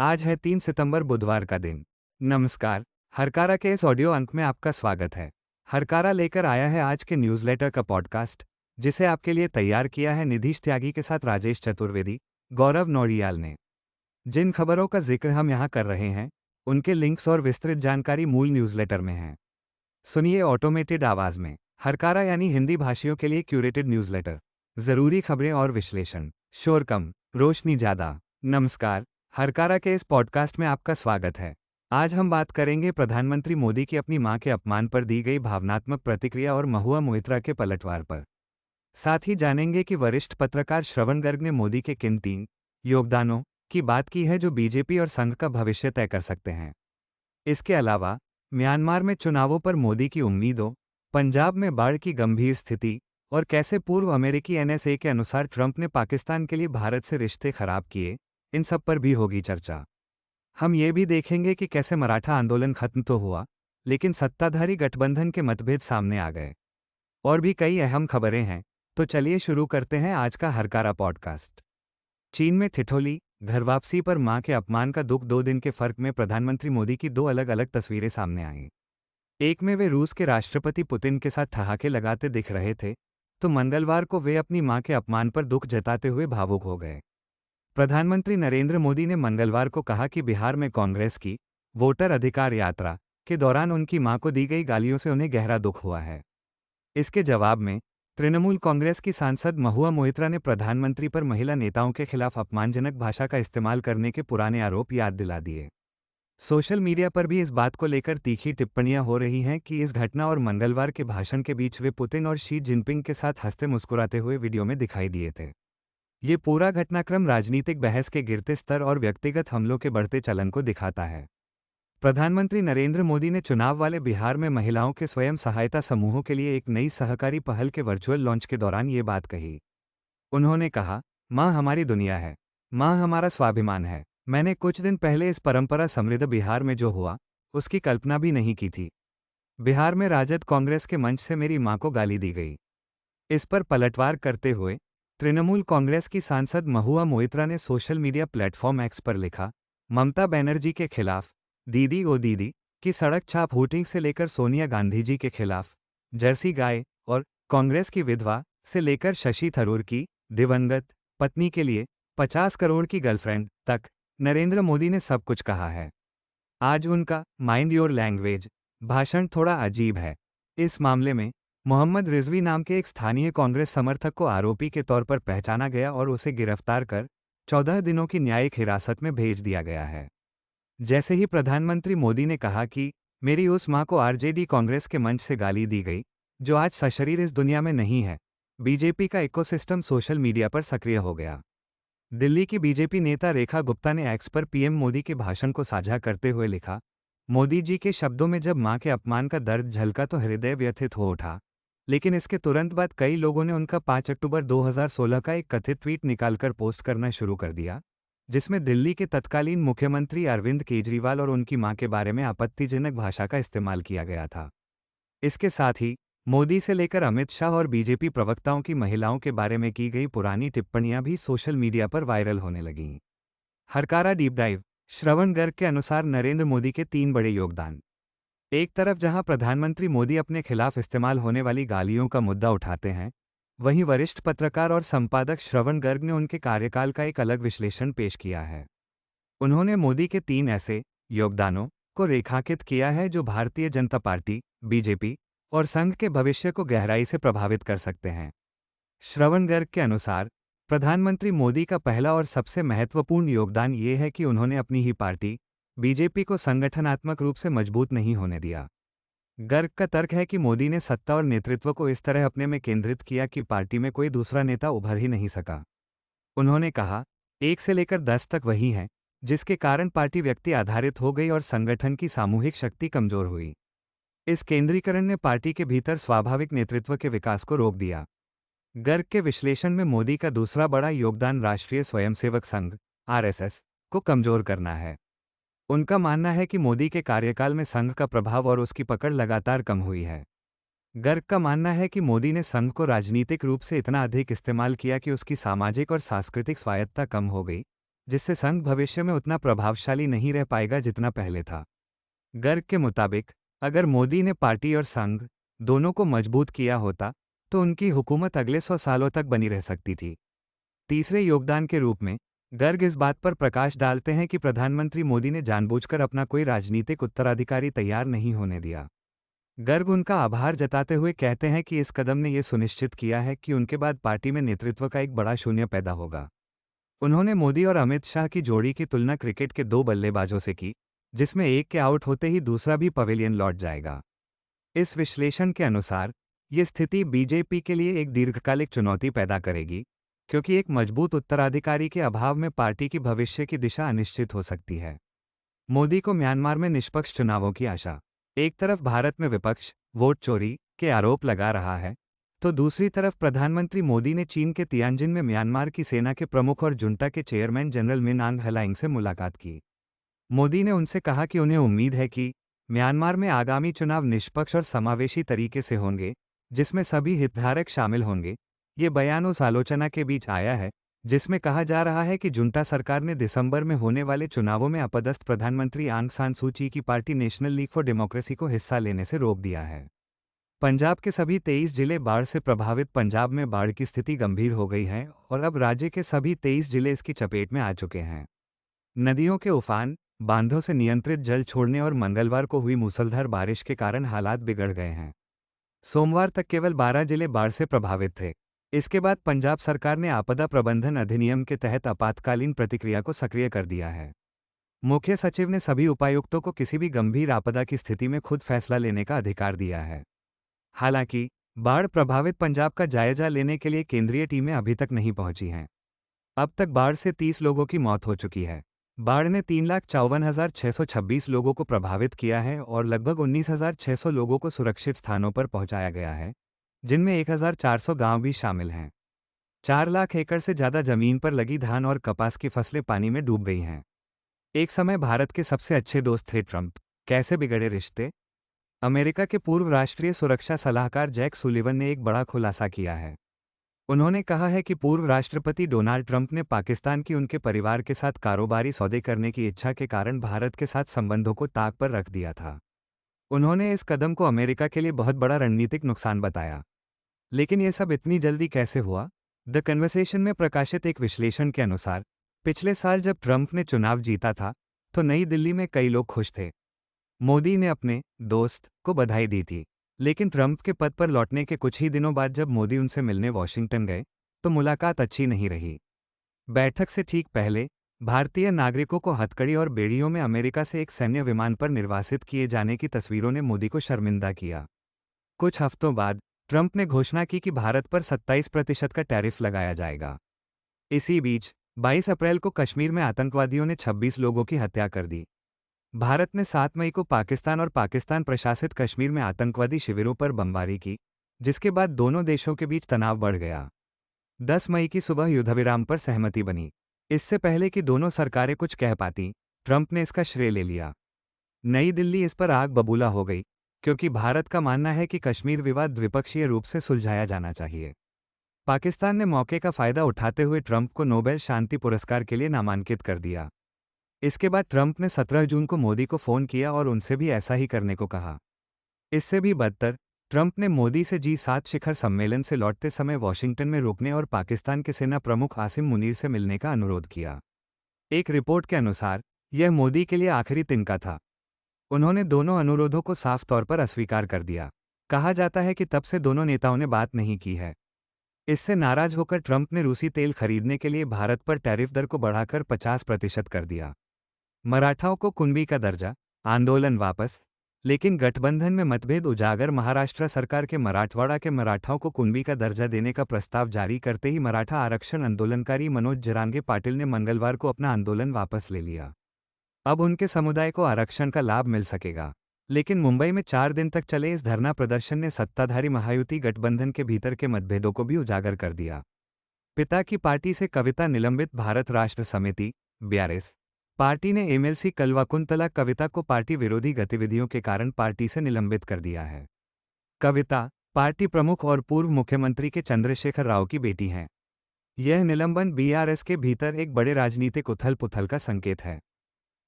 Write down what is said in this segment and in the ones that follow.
आज है 3 सितंबर बुधवार का दिन। नमस्कार। हरकारा के इस ऑडियो अंक में आपका स्वागत है। हरकारा लेकर आया है आज के न्यूज़लेटर का पॉडकास्ट, जिसे आपके लिए तैयार किया है निधीश त्यागी के साथ राजेश चतुर्वेदी, गौरव नौडियाल ने। जिन खबरों का जिक्र हम यहाँ कर रहे हैं, उनके लिंक्स और विस्तृत जानकारी मूल न्यूज़लेटर में है। सुनिए ऑटोमेटेड आवाज़ में। हरकारा यानी हिंदी भाषियों के लिए क्यूरेटेड न्यूज़लेटर। ज़रूरी खबरें और विश्लेषण। शोर कम, रोशनी ज़्यादा। नमस्कार। हरकारा के इस पॉडकास्ट में आपका स्वागत है। आज हम बात करेंगे प्रधानमंत्री मोदी की अपनी मां के अपमान पर दी गई भावनात्मक प्रतिक्रिया और महुआ मोइत्रा के पलटवार पर। साथ ही जानेंगे कि वरिष्ठ पत्रकार श्रवण गर्ग ने मोदी के किन 3 योगदानों की बात की है जो बीजेपी और संघ का भविष्य तय कर सकते हैं। इसके अलावा म्यांमार में चुनावों पर मोदी की उम्मीदों, पंजाब में बाढ़ की गंभीर स्थिति और कैसे पूर्व अमेरिकी एनएसए के अनुसार ट्रंप ने पाकिस्तान के लिए भारत से रिश्ते खराब किए, इन सब पर भी होगी चर्चा। हम ये भी देखेंगे कि कैसे मराठा आंदोलन खत्म तो हुआ, लेकिन सत्ताधारी गठबंधन के मतभेद सामने आ गए। और भी कई अहम खबरें हैं, तो चलिए शुरू करते हैं आज का हरकारा पॉडकास्ट। चीन में ठिठोली, घर वापसी पर मां के अपमान का दुख। 2 दिन के फर्क में प्रधानमंत्री मोदी की 2 अलग अलग तस्वीरें सामने आईं। एक में वे रूस के राष्ट्रपति पुतिन के साथ ठहाके लगाते दिख रहे थे, तो मंगलवार को वे अपनी मां के अपमान पर दुख जताते हुए भावुक हो गए। प्रधानमंत्री नरेंद्र मोदी ने मंगलवार को कहा कि बिहार में कांग्रेस की वोटर अधिकार यात्रा के दौरान उनकी मां को दी गई गालियों से उन्हें गहरा दुख हुआ है। इसके जवाब में तृणमूल कांग्रेस की सांसद महुआ मोइत्रा ने प्रधानमंत्री पर महिला नेताओं के खिलाफ अपमानजनक भाषा का इस्तेमाल करने के पुराने आरोप याद दिला दिए। सोशल मीडिया पर भी इस बात को लेकर तीखी टिप्पणियां हो रही हैं कि इस घटना और मंगलवार के भाषण के बीच वे पुतिन और शी जिनपिंग के साथ हंसते मुस्कुराते हुए वीडियो में दिखाई दिए थे। ये पूरा घटनाक्रम राजनीतिक बहस के गिरते स्तर और व्यक्तिगत हमलों के बढ़ते चलन को दिखाता है। प्रधानमंत्री नरेंद्र मोदी ने चुनाव वाले बिहार में महिलाओं के स्वयं सहायता समूहों के लिए एक नई सहकारी पहल के वर्चुअल लॉन्च के दौरान ये बात कही। उन्होंने कहा, मां हमारी दुनिया है, मां हमारा स्वाभिमान है। मैंने कुछ दिन पहले इस परंपरा समृद्ध बिहार में जो हुआ, उसकी कल्पना भी नहीं की थी। बिहार में राजद कांग्रेस के मंच से मेरी मां को गाली दी गई। इस पर पलटवार करते हुए तृणमूल कांग्रेस की सांसद महुआ मोइत्रा ने सोशल मीडिया प्लेटफॉर्म एक्स पर लिखा, ममता बनर्जी के खिलाफ दीदी ओ दीदी की सड़क छाप वोटिंग से लेकर सोनिया गांधी जी के खिलाफ जर्सी गाय और कांग्रेस की विधवा से लेकर शशि थरूर की दिवंगत पत्नी के लिए 50 करोड़ की गर्लफ्रेंड तक, नरेंद्र मोदी ने सब कुछ कहा है। आज उनका माइंड योर लैंग्वेज भाषण थोड़ा अजीब है। इस मामले में मोहम्मद रिजवी नाम के एक स्थानीय कांग्रेस समर्थक को आरोपी के तौर पर पहचाना गया और उसे गिरफ्तार कर 14 दिनों की न्यायिक हिरासत में भेज दिया गया है। जैसे ही प्रधानमंत्री मोदी ने कहा कि मेरी उस मां को आरजेडी कांग्रेस के मंच से गाली दी गई, जो आज सशरीर इस दुनिया में नहीं है, बीजेपी का इकोसिस्टम सोशल मीडिया पर सक्रिय हो गया। दिल्ली की बीजेपी नेता रेखा गुप्ता ने एक्स पर पीएम मोदी के भाषण को साझा करते हुए लिखा, मोदी जी के शब्दों में जब मां के अपमान का दर्द झलका तो हृदय व्यथित हो उठा, लेकिन इसके तुरंत बाद कई लोगों ने उनका 5 अक्टूबर 2016 का एक कथित ट्वीट निकालकर पोस्ट करना शुरू कर दिया, जिसमें दिल्ली के तत्कालीन मुख्यमंत्री अरविंद केजरीवाल और उनकी मां के बारे में आपत्तिजनक भाषा का इस्तेमाल किया गया था। इसके साथ ही मोदी से लेकर अमित शाह और बीजेपी प्रवक्ताओं की महिलाओं के बारे में की गई पुरानी टिप्पणियां भी सोशल मीडिया पर वायरल होने लगीं। Hurkaru deep dive. श्रवण गर्ग के अनुसार नरेंद्र मोदी के 3 बड़े योगदान। एक तरफ जहां प्रधानमंत्री मोदी अपने खिलाफ इस्तेमाल होने वाली गालियों का मुद्दा उठाते हैं, वहीं वरिष्ठ पत्रकार और संपादक श्रवण गर्ग ने उनके कार्यकाल का एक अलग विश्लेषण पेश किया है। उन्होंने मोदी के 3 ऐसे योगदानों को रेखांकित किया है जो भारतीय जनता पार्टी, बीजेपी और संघ के भविष्य को गहराई से प्रभावित कर सकते हैं। श्रवण गर्ग के अनुसार प्रधानमंत्री मोदी का पहला और सबसे महत्वपूर्ण योगदान ये है कि उन्होंने अपनी ही पार्टी, बीजेपी को संगठनात्मक रूप से मजबूत नहीं होने दिया। गर्ग का तर्क है कि मोदी ने सत्ता और नेतृत्व को इस तरह अपने में केंद्रित किया कि पार्टी में कोई दूसरा नेता उभर ही नहीं सका। उन्होंने कहा, 1 से लेकर 10 तक वही हैं, जिसके कारण पार्टी व्यक्ति आधारित हो गई और संगठन की सामूहिक शक्ति कमजोर हुई। इस केंद्रीकरण ने पार्टी के भीतर स्वाभाविक नेतृत्व के विकास को रोक दिया। गर्ग के विश्लेषण में मोदी का दूसरा बड़ा योगदान राष्ट्रीय स्वयंसेवक संघ (आरएसएस) को कमजोर करना है। उनका मानना है कि मोदी के कार्यकाल में संघ का प्रभाव और उसकी पकड़ लगातार कम हुई है। गर्ग का मानना है कि मोदी ने संघ को राजनीतिक रूप से इतना अधिक इस्तेमाल किया कि उसकी सामाजिक और सांस्कृतिक स्वायत्तता कम हो गई, जिससे संघ भविष्य में उतना प्रभावशाली नहीं रह पाएगा जितना पहले था। गर्ग के मुताबिक अगर मोदी ने पार्टी और संघ दोनों को मजबूत किया होता तो उनकी हुकूमत अगले 100 सालों तक बनी रह सकती थी। तीसरे योगदान के रूप में गर्ग इस बात पर प्रकाश डालते हैं कि प्रधानमंत्री मोदी ने जानबूझकर अपना कोई राजनीतिक उत्तराधिकारी तैयार नहीं होने दिया। गर्ग उनका आभार जताते हुए कहते हैं कि इस कदम ने यह सुनिश्चित किया है कि उनके बाद पार्टी में नेतृत्व का एक बड़ा शून्य पैदा होगा। उन्होंने मोदी और अमित शाह की जोड़ी की तुलना क्रिकेट के दो बल्लेबाजों से की, जिसमें एक के आउट होते ही दूसरा भी पवेलियन लौट जाएगा। इस विश्लेषण के अनुसार ये स्थिति बीजेपी के लिए एक दीर्घकालिक चुनौती पैदा करेगी, क्योंकि एक मजबूत उत्तराधिकारी के अभाव में पार्टी की भविष्य की दिशा अनिश्चित हो सकती है। मोदी को म्यांमार में निष्पक्ष चुनावों की आशा। एक तरफ भारत में विपक्ष वोट चोरी के आरोप लगा रहा है, तो दूसरी तरफ प्रधानमंत्री मोदी ने चीन के तियानजिन में म्यांमार की सेना के प्रमुख और जुंटा के चेयरमैन जनरल मिन आंग हलाइंग से मुलाकात की। मोदी ने उनसे कहा कि उन्हें उम्मीद है कि म्यांमार में आगामी चुनाव निष्पक्ष और समावेशी तरीके से होंगे, जिसमें सभी हितधारक शामिल होंगे। ये बयान उस आलोचना के बीच आया है जिसमें कहा जा रहा है कि जुंटा सरकार ने दिसंबर में होने वाले चुनावों में अपदस्थ प्रधानमंत्री आंग सान सू की की party national league for democracy को हिस्सा लेने से रोक दिया है। पंजाब के सभी 23 जिले बाढ़ से प्रभावित। पंजाब में बाढ़ की स्थिति गंभीर हो गई है और अब राज्य के सभी 23 जिले इसकी चपेट में आ चुके हैं। नदियों के उफान, बांधों से नियंत्रित जल छोड़ने और मंगलवार को हुई मूसलधार बारिश के कारण हालात बिगड़ गए हैं। सोमवार तक केवल 12 जिले बाढ़ से प्रभावित थे। इसके बाद पंजाब सरकार ने आपदा प्रबंधन अधिनियम के तहत आपातकालीन प्रतिक्रिया को सक्रिय कर दिया है। मुख्य सचिव ने सभी उपायुक्तों को किसी भी गंभीर आपदा की स्थिति में खुद फैसला लेने का अधिकार दिया है। हालांकि बाढ़ प्रभावित पंजाब का जायजा लेने के लिए केंद्रीय टीमें अभी तक नहीं पहुंची हैं। अब तक बाढ़ से 30 लोगों की मौत हो चुकी है। बाढ़ ने 3,54,626 लोगों को प्रभावित किया है और लगभग 19,600 लोगों को सुरक्षित स्थानों पर पहुंचाया गया है, जिनमें 1,400 गांव भी शामिल हैं। 4 लाख एकड़ से ज़्यादा जमीन पर लगी धान और कपास की फसलें पानी में डूब गई हैं। एक समय भारत के सबसे अच्छे दोस्त थे ट्रंप। कैसे बिगड़े रिश्ते? अमेरिका के पूर्व राष्ट्रीय सुरक्षा सलाहकार जैक सुलिवन ने एक बड़ा खुलासा किया है। उन्होंने कहा है कि पूर्व राष्ट्रपति डोनाल्ड ट्रंप ने पाकिस्तान की उनके परिवार के साथ कारोबारी सौदे करने की इच्छा के कारण भारत के साथ संबंधों को ताक पर रख दिया था। उन्होंने इस कदम को अमेरिका के लिए बहुत बड़ा रणनीतिक नुकसान बताया। लेकिन यह सब इतनी जल्दी कैसे हुआ? द कन्वर्सेशन में प्रकाशित एक विश्लेषण के अनुसार पिछले साल जब ट्रंप ने चुनाव जीता था तो नई दिल्ली में कई लोग खुश थे। मोदी ने अपने दोस्त को बधाई दी थी, लेकिन ट्रंप के पद पर लौटने के कुछ ही दिनों बाद जब मोदी उनसे मिलने वॉशिंगटन गए तो मुलाकात अच्छी नहीं रही। बैठक से ठीक पहले भारतीय नागरिकों को हथकड़ी और बेड़ियों में अमेरिका से एक सैन्य विमान पर निर्वासित किए जाने की तस्वीरों ने मोदी को शर्मिंदा किया। कुछ हफ्तों बाद ट्रंप ने घोषणा की कि भारत पर 27% का टैरिफ लगाया जाएगा। इसी बीच 22 अप्रैल को कश्मीर में आतंकवादियों ने 26 लोगों की हत्या कर दी। भारत ने 7 मई को पाकिस्तान और पाकिस्तान प्रशासित कश्मीर में आतंकवादी शिविरों पर बमबारी की, जिसके बाद दोनों देशों के बीच तनाव बढ़ गया। 10 मई की सुबह युद्धविराम पर सहमति बनी। इससे पहले कि दोनों सरकारें कुछ कह पातीं, ट्रंप ने इसका श्रेय ले लिया। नई दिल्ली इस पर आग बबूला हो गई, क्योंकि भारत का मानना है कि कश्मीर विवाद द्विपक्षीय रूप से सुलझाया जाना चाहिए। पाकिस्तान ने मौके का फायदा उठाते हुए ट्रंप को नोबेल शांति पुरस्कार के लिए नामांकित कर दिया। इसके बाद ट्रंप ने 17 जून को मोदी को फ़ोन किया और उनसे भी ऐसा ही करने को कहा। इससे भी बदतर, ट्रंप ने मोदी से G7 शिखर सम्मेलन से लौटते समय वॉशिंगटन में रुकने और पाकिस्तान के सेना प्रमुख आसिम मुनीर से मिलने का अनुरोध किया। एक रिपोर्ट के अनुसार यह मोदी के लिए आखिरी तिनका था। उन्होंने दोनों अनुरोधों को साफ तौर पर अस्वीकार कर दिया। कहा जाता है कि तब से दोनों नेताओं ने बात नहीं की है। इससे नाराज होकर ट्रंप ने रूसी तेल खरीदने के लिए भारत पर टैरिफ दर को बढ़ाकर 50% कर दिया। मराठाओं को कुणबी का दर्जा, आंदोलन वापस। लेकिन गठबंधन में मतभेद उजागर। महाराष्ट्र सरकार के मराठवाड़ा के मराठाओं को कुणबी का दर्जा देने का प्रस्ताव जारी करते ही मराठा आरक्षण आंदोलनकारी मनोज जरांगे पाटिल ने मंगलवार को अपना आंदोलन वापस ले लिया। अब उनके समुदाय को आरक्षण का लाभ मिल सकेगा। लेकिन मुंबई में 4 दिन तक चले इस धरना प्रदर्शन ने सत्ताधारी महायुति गठबंधन के भीतर के मतभेदों को भी उजागर कर दिया। पिता की पार्टी से कविता निलंबित। भारत राष्ट्र समिति (बीआरएस) पार्टी ने एमएलसी कल्वाकुंतला कविता को पार्टी विरोधी गतिविधियों के कारण पार्टी से निलंबित कर दिया है। कविता पार्टी प्रमुख और पूर्व मुख्यमंत्री के चंद्रशेखर राव की बेटी हैं। यह निलंबन बीआरएस के भीतर एक बड़े राजनीतिक उथल पुथल का संकेत है।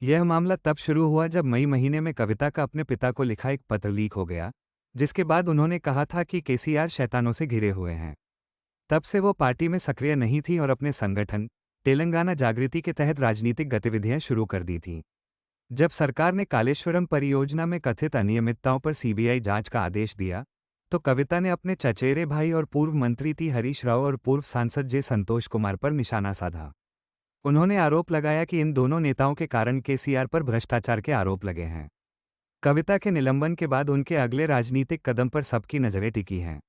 यह मामला तब शुरू हुआ जब मई महीने में कविता का अपने पिता को लिखा एक पत्र लीक हो गया, जिसके बाद उन्होंने कहा था कि केसीआर शैतानों से घिरे हुए हैं। तब से वो पार्टी में सक्रिय नहीं थी और अपने संगठन तेलंगाना जागृति के तहत राजनीतिक गतिविधियां शुरू कर दी थीं। जब सरकार ने कालेश्वरम परियोजना में कथित अनियमितताओं पर सीबीआई जांच का आदेश दिया, तो कविता ने अपने चचेरे भाई और पूर्व मंत्री टी हरीश राव और पूर्व सांसद जे संतोष कुमार पर निशाना साधा। उन्होंने आरोप लगाया कि इन दोनों नेताओं के कारण केसीआर पर भ्रष्टाचार के आरोप लगे हैं। कविता के निलंबन के बाद उनके अगले राजनीतिक कदम पर सबकी नजरें टिकी हैं।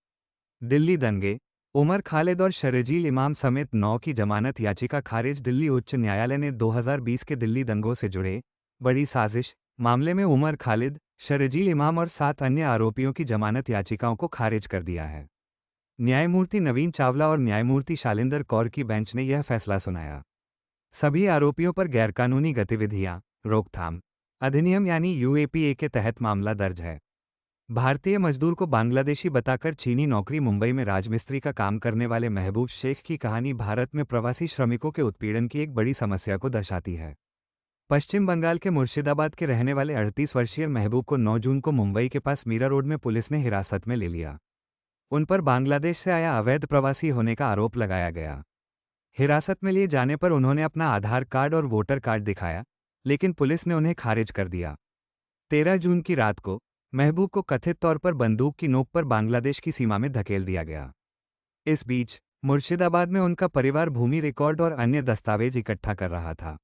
दिल्ली दंगे, उमर खालिद और शरजील इमाम समेत 9 की जमानत याचिका खारिज। दिल्ली उच्च न्यायालय ने 2020 के दिल्ली दंगों से जुड़े बड़ी साजिश मामले में उमर खालिद, शरजील इमाम और 7 अन्य आरोपियों की जमानत याचिकाओं को खारिज कर दिया है। न्यायमूर्ति नवीन चावला और न्यायमूर्ति शालिंदर कौर की बेंच ने यह फैसला सुनाया। सभी आरोपियों पर गैरकानूनी गतिविधियां रोकथाम अधिनियम यानी यूएपीए के तहत मामला दर्ज है। भारतीय मजदूर को बांग्लादेशी बताकर चीनी नौकरी। मुंबई में राजमिस्त्री का काम करने वाले महबूब शेख की कहानी भारत में प्रवासी श्रमिकों के उत्पीड़न की एक बड़ी समस्या को दर्शाती है। पश्चिम बंगाल के मुर्शिदाबाद के रहने वाले 38 वर्षीय महबूब को 9 जून को मुंबई के पास मीरा रोड में पुलिस ने हिरासत में ले लिया। उन पर बांग्लादेश से आया अवैध प्रवासी होने का आरोप लगाया गया। हिरासत में लिए जाने पर उन्होंने अपना आधार कार्ड और वोटर कार्ड दिखाया, लेकिन पुलिस ने उन्हें खारिज कर दिया। 13 जून की रात को महबूब को कथित तौर पर बंदूक की नोक पर बांग्लादेश की सीमा में धकेल दिया गया। इस बीच मुर्शिदाबाद में उनका परिवार भूमि रिकॉर्ड और अन्य दस्तावेज इकट्ठा कर रहा था।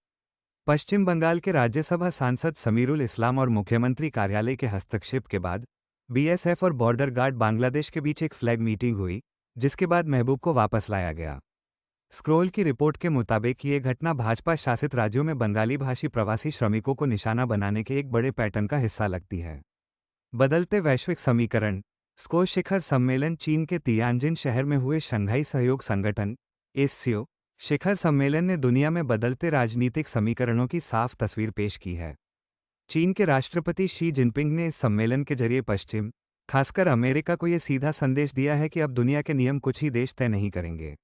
पश्चिम बंगाल के राज्यसभा सांसद समीरुल इस्लाम और मुख्यमंत्री कार्यालय के हस्तक्षेप के बाद बीएसएफ और बॉर्डर गार्ड बांग्लादेश के बीच एक फ्लैग मीटिंग हुई, जिसके बाद महबूब को वापस लाया गया। स्क्रोल की रिपोर्ट के मुताबिक ये घटना भाजपा शासित राज्यों में बंगाली भाषी प्रवासी श्रमिकों को निशाना बनाने के एक बड़े पैटर्न का हिस्सा लगती है। बदलते वैश्विक समीकरण। स्को शिखर सम्मेलन। चीन के तियानजिन शहर में हुए शंघाई सहयोग संगठन एससीओ शिखर सम्मेलन ने दुनिया में बदलते राजनीतिक समीकरणों की साफ तस्वीर पेश की है। चीन के राष्ट्रपति शी जिनपिंग ने इस सम्मेलन के जरिए पश्चिम, खासकर अमेरिका को यह सीधा संदेश दिया है कि अब दुनिया के नियम कुछ ही देश तय नहीं करेंगे।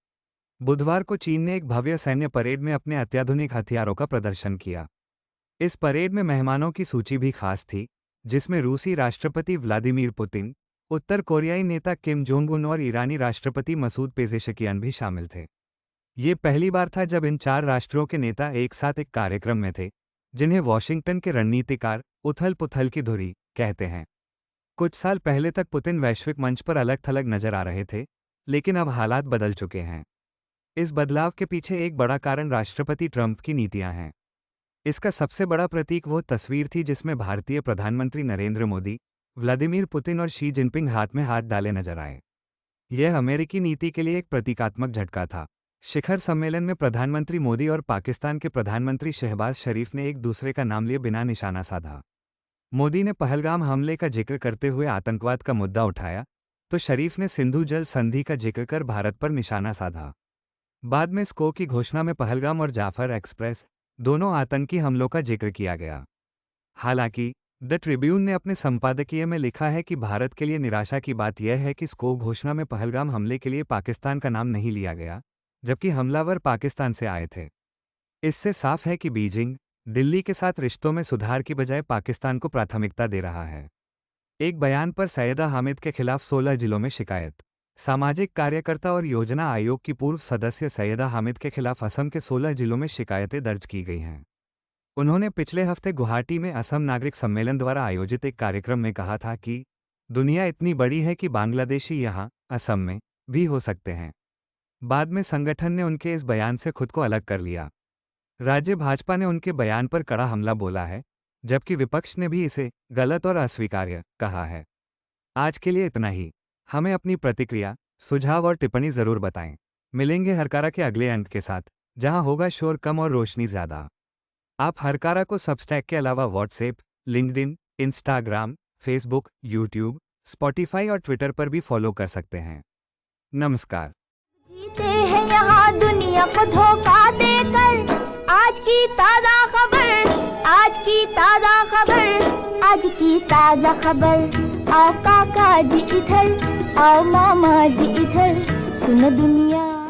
बुधवार को चीन ने एक भव्य सैन्य परेड में अपने अत्याधुनिक हथियारों का प्रदर्शन किया। इस परेड में मेहमानों की सूची भी खास थी, जिसमें रूसी राष्ट्रपति व्लादिमीर पुतिन, उत्तर कोरियाई नेता किम जोंग उन और ईरानी राष्ट्रपति मसूद पेजेशकियान भी शामिल थे। ये पहली बार था जब इन 4 राष्ट्रों के नेता एक साथ एक कार्यक्रम में थे, जिन्हें वॉशिंगटन के रणनीतिकार उथल पुथल की धुरी कहते हैं। कुछ साल पहले तक पुतिन वैश्विक मंच पर अलग थलग नजर आ रहे थे, लेकिन अब हालात बदल चुके हैं। इस बदलाव के पीछे एक बड़ा कारण राष्ट्रपति ट्रंप की नीतियां हैं। इसका सबसे बड़ा प्रतीक वो तस्वीर थी जिसमें भारतीय प्रधानमंत्री नरेंद्र मोदी, व्लादिमीर पुतिन और शी जिनपिंग हाथ में हाथ डाले नजर आए। यह अमेरिकी नीति के लिए एक प्रतीकात्मक झटका था। शिखर सम्मेलन में प्रधानमंत्री मोदी और पाकिस्तान के प्रधानमंत्री शहबाज शरीफ ने एक दूसरे का नाम लिए बिना निशाना साधा। मोदी ने पहलगाम हमले का जिक्र करते हुए आतंकवाद का मुद्दा उठाया, तो शरीफ ने सिंधु जल संधि का जिक्र कर भारत पर निशाना साधा। बाद में स्को की घोषणा में पहलगाम और जाफर एक्सप्रेस दोनों आतंकी हमलों का जिक्र किया गया। हालांकि द ट्रिब्यून ने अपने संपादकीय में लिखा है कि भारत के लिए निराशा की बात यह है कि स्को घोषणा में पहलगाम हमले के लिए पाकिस्तान का नाम नहीं लिया गया, जबकि हमलावर पाकिस्तान से आए थे। इससे साफ है कि बीजिंग दिल्ली के साथ रिश्तों में सुधार की बजाय पाकिस्तान को प्राथमिकता दे रहा है। एक बयान पर सैयदा हामिद के खिलाफ 16 जिलों में शिकायत। सामाजिक कार्यकर्ता और योजना आयोग की पूर्व सदस्य सैयदा हामिद के खिलाफ असम के 16 जिलों में शिकायतें दर्ज की गई हैं। उन्होंने पिछले हफ्ते गुवाहाटी में असम नागरिक सम्मेलन द्वारा आयोजित एक कार्यक्रम में कहा था कि दुनिया इतनी बड़ी है कि बांग्लादेशी यहाँ असम में भी हो सकते हैं। बाद में संगठन ने उनके इस बयान से खुद को अलग कर लिया। राज्य भाजपा ने उनके बयान पर कड़ा हमला बोला है, जबकि विपक्ष ने भी इसे गलत और अस्वीकार्य कहा है। आज के लिए इतना ही। हमें अपनी प्रतिक्रिया, सुझाव और टिप्पणी जरूर बताएं। मिलेंगे हरकारा के अगले अंक के साथ, जहां होगा शोर कम और रोशनी ज्यादा। आप हरकारा को सबस्टैक के अलावा WhatsApp, LinkedIn, Instagram, Facebook, YouTube, Spotify और ट्विटर पर भी फॉलो कर सकते हैं। नमस्कार। जीते हैं यहाँ दुनिया को धोखा देकर। आज की ताजा खबर, आज की ताजा खबर, आज की ताजा खबर। आओ काका जी इधर, आओ मामा जी इधर, सुनो दुनिया।